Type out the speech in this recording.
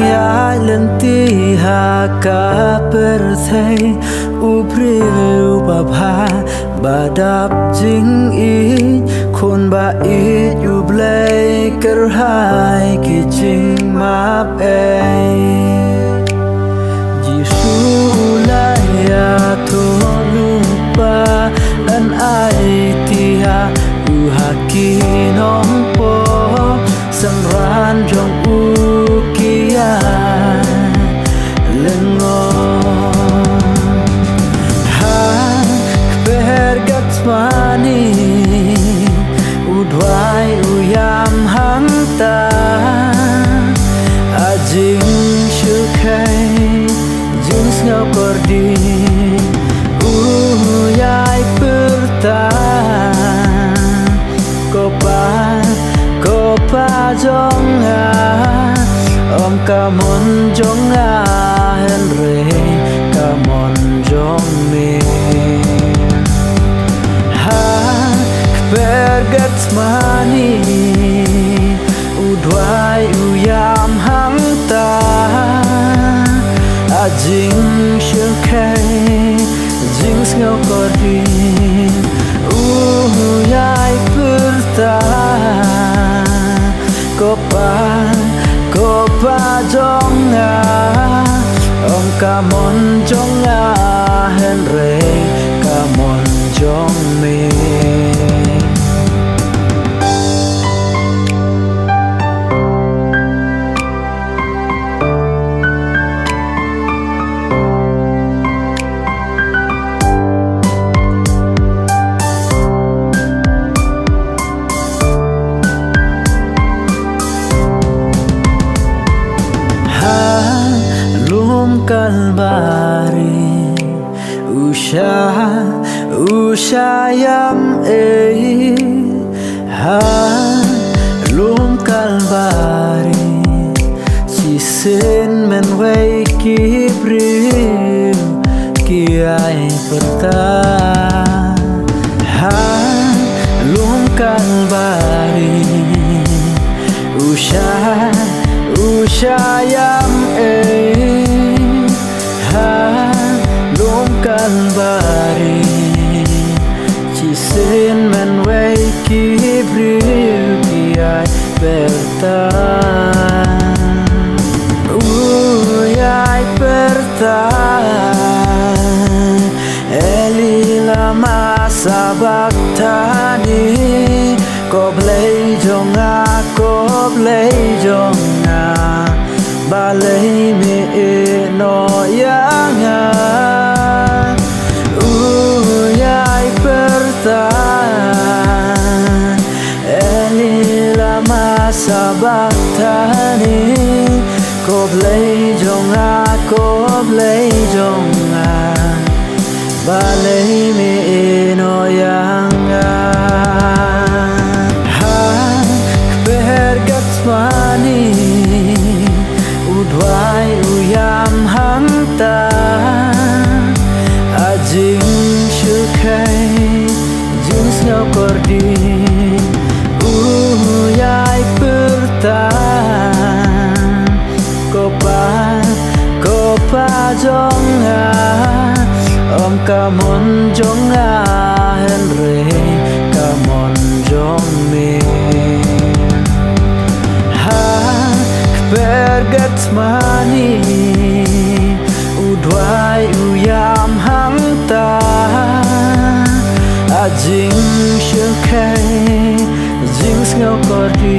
ya lenti haka perthai upriu babha badap jing i khôn ba i u blai ker hai ki jing map ai Jisu ulaya to lupa dan ai tia u haki nong po sang ran jong u kia lengo ha kper gatsmani udwai uyam hangta ajing shukai jing sngaw kordi uyai perta Kopa jonga om kamon jonga henre kamon jong me ha kpergat mani udwai uyam hangta ajing shukai jing sngaw kordi uyai perta Kopa jonga om kamon jonga henre kamon jong me kalbari ushayam ha lum kalbari sisen men wei kibriu kiai perta ha lum kalbari ushayam kalbari cisen men wei kibriu kiai perta uyai perta elila masa baktani ko blei jonga balei me no yanga uyai perta elila masa baktani ko blei jonga balei me no yanga ha kper gatsmani udwai uyam hangta ajing shukai jing sngaw kordi uyai perta kopa jonga om kamon jonga henre kamon jong me ha kpergat mani udwai uyam hangta ajing shukai jing sngaw kordi